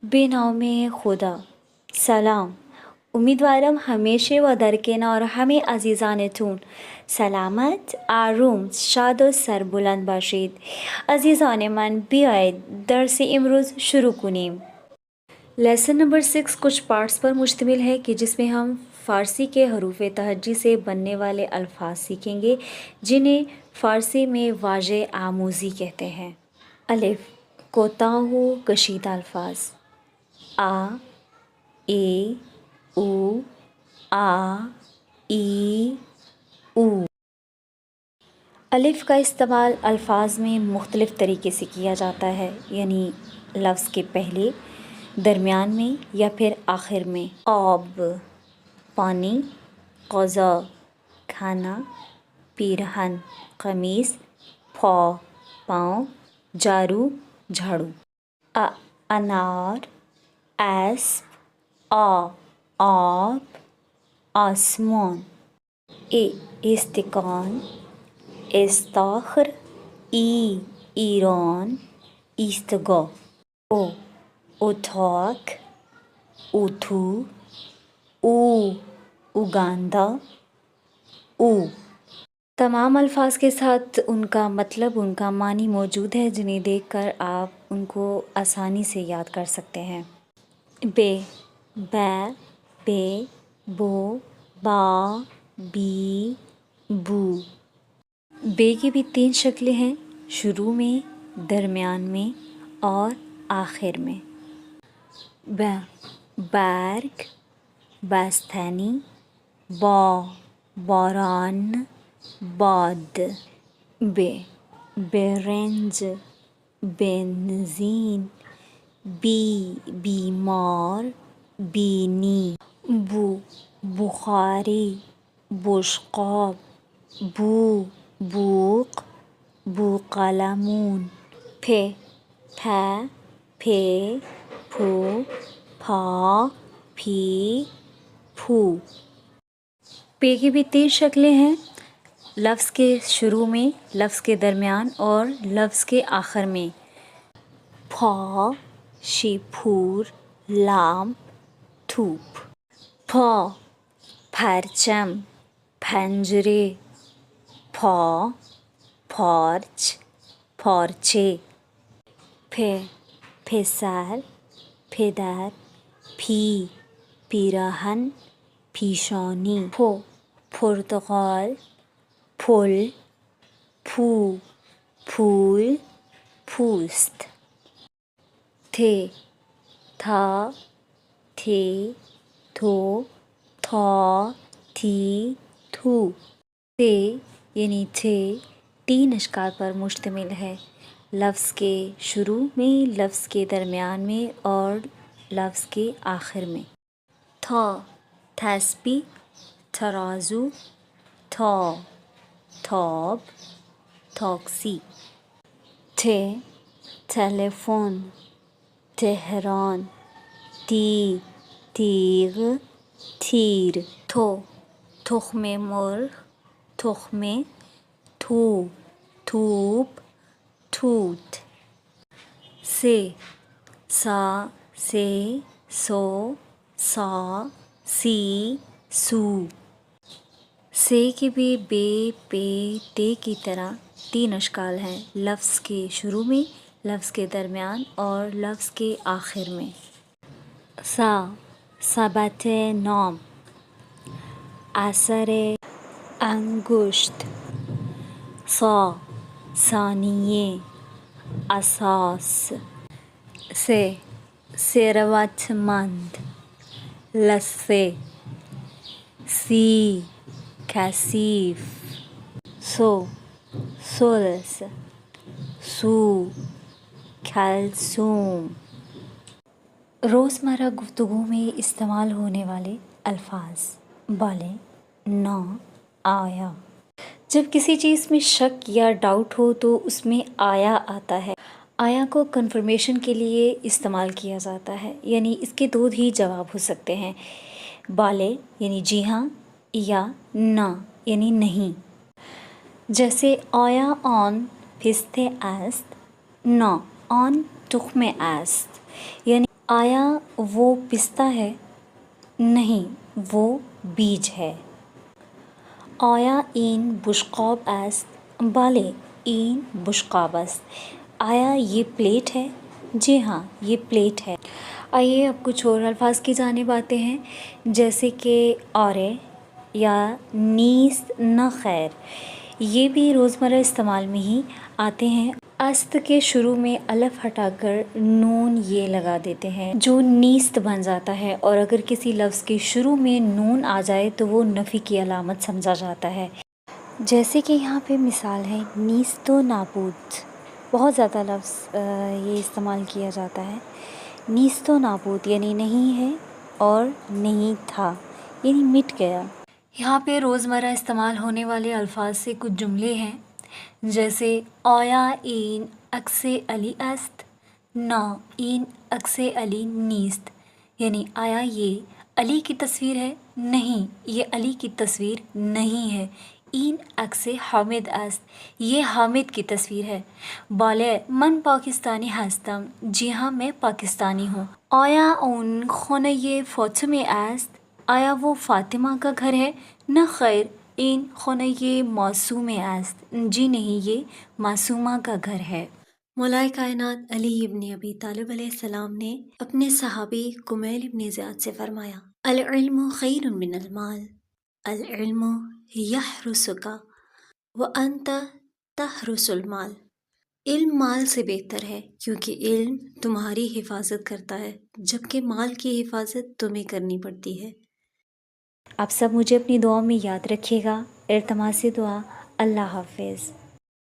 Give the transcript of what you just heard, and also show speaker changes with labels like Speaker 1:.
Speaker 1: به نام خدا. سلام. امیدوارم همیشه و در کنار همه عزیزانتون سلامت، آروم، شاد و سربلند باشید. عزیزان من، بیایید درس امروز شروع کنیم. لیسن نمبر 6 کچھ پارٹس پر مشتمل ہے کہ جس میں ہم فارسی کے حروف تہجی سے بننے والے الفاظ سیکھیں گے جنہیں فارسی میں واژہ آموزی کہتے ہیں۔ الف، کوتاہ و کشیدہ الفاظ: آ، اے، او، آ، ای، او۔ الف کا استعمال الفاظ میں مختلف طریقے سے کیا جاتا ہے، یعنی لفظ کے پہلے، درمیان میں یا پھر آخر میں۔ آب پانی، غذا کھانا، پیرہن قمیص، پا پاؤں، جارو جھاڑو۔ انار، اسپ، آب، آسمان۔ استکان، استاخر، ایران، ایستگاه۔ اتاق، اتو، اوگاندا، او۔ تمام الفاظ کے ساتھ ان کا مطلب، ان کا معنی موجود ہے جنہیں دیکھ کر آپ ان کو آسانی سے یاد کر سکتے ہیں۔ بے، بے، بو، با، بی، بو۔ بے کی بھی 3 شکلیں ہیں: شروع میں، درمیان میں اور آخر میں۔ برگ، بستنی، باران، باد۔ برنج، بنزین، بیمار، بینی۔ بخاری، بشقاب، بوق، بوقلمون۔ پھے، پھو، پھا، پھی، پھو۔ پے کی بھی 3 شکلیں ہیں: لفظ کے شروع میں، لفظ کے درمیان اور لفظ کے آخر میں۔ پھا، شیپور، لامپ، دھوپ۔ پھا، پرچم، پنجرے، پھا، پارچ، پارچے۔ پسر، پدر، پھی، پیراہن، پیشانی۔ پرتقال، پھل، پھول، پوست۔ تھے، تھا، تھے، تھو، تھا، تھی، تھو۔ تھے یعنی تھے 3 اشکال پر مشتمل ہے: لفظ کے شروع میں، لفظ کے درمیان میں اور لفظ کے آخر میں۔ تھا، تسبیح، ترازو، تھوب، تاکسی۔ تھے، ٹیلیفون، تہران، تیغ، تیر۔ تھو، تخم مرغ، تخمه، توپ، توت۔ سے، سا، سے، سو، سا، سی، سو۔ سے کے بھی بے، پے، تے کی طرح 3 اشکال ہیں: لفظ کے شروع میں، لفظ کے درمیان اور لفظ کے آخر میں۔ سا، سبت نام، اثر انگشت۔ سا، ثانیے، اساس۔ سے، ثروت مند، لثه۔ سی، کثیف۔ سو، ثلث۔ سو، کلثوم۔ روزمرہ گفتگو میں استعمال ہونے والے الفاظ: بالے، نہ، آیا۔ جب کسی چیز میں شک یا ڈاؤٹ ہو تو اس میں آیا آتا ہے۔ آیا کو کنفرمیشن کے لیے استعمال کیا جاتا ہے، یعنی اس کے 2 ہی جواب ہو سکتے ہیں: بالے یعنی جی ہاں، یا نہ یعنی نہیں۔ جیسے آیا آن پسته است، نہ آن تخم است، یعنی آیا وہ پستہ ہے؟ نہیں، وہ بیج ہے۔ آیا این بشقاب است؟ بلے، این بشقاب است۔ آیا یہ پلیٹ ہے؟ جی ہاں، یہ پلیٹ ہے۔ آئیے اب کچھ اور الفاظ کی جانب آتے ہیں، جیسے کہ آرے یا نیست نہ خیر، یہ بھی روزمرہ استعمال میں ہی آتے ہیں۔ است کے شروع میں الف ہٹا کر نون یہ لگا دیتے ہیں جو نیست بن جاتا ہے، اور اگر کسی لفظ کے شروع میں نون آ جائے تو وہ نفی کی علامت سمجھا جاتا ہے۔ جیسے کہ یہاں پہ مثال ہے نیست و نابود، بہت زیادہ لفظ یہ استعمال کیا جاتا ہے۔ نیست و نابود یعنی نہیں ہے اور نہیں تھا، یعنی مٹ گیا۔ یہاں پہ روزمرہ استعمال ہونے والے الفاظ سے کچھ جملے ہیں، جیسے آیا این عکس علی است؟ نہ، این عکس علی نیست، یعنی آیا یہ علی کی تصویر ہے؟ نہیں، یہ علی کی تصویر نہیں ہے۔ این عکس حامد است، یہ حامد کی تصویر ہے۔ بالے، من پاکستانی هستم، جی ہاں میں پاکستانی ہوں۔ آیا اون خانه فاطمه است؟ آیا وہ فاطمہ کا گھر ہے؟ نہ خیر، این خانه معصومه است، جی نہیں، یہ معصومہ کا گھر ہے۔ مولائے کائنات علی ابن ابی طالب علیہ السلام نے اپنے صحابی کمیل ابن زیاد سے فرمایا، العلم خیر من المال، العلم یحرسک وانت تحرس المال، علم مال سے بہتر ہے کیونکہ علم تمہاری حفاظت کرتا ہے جبکہ مال کی حفاظت تمہیں کرنی پڑتی ہے۔ آپ سب مجھے اپنی دعاؤں میں یاد رکھیے گا۔ التماس دعا۔ اللہ حافظ۔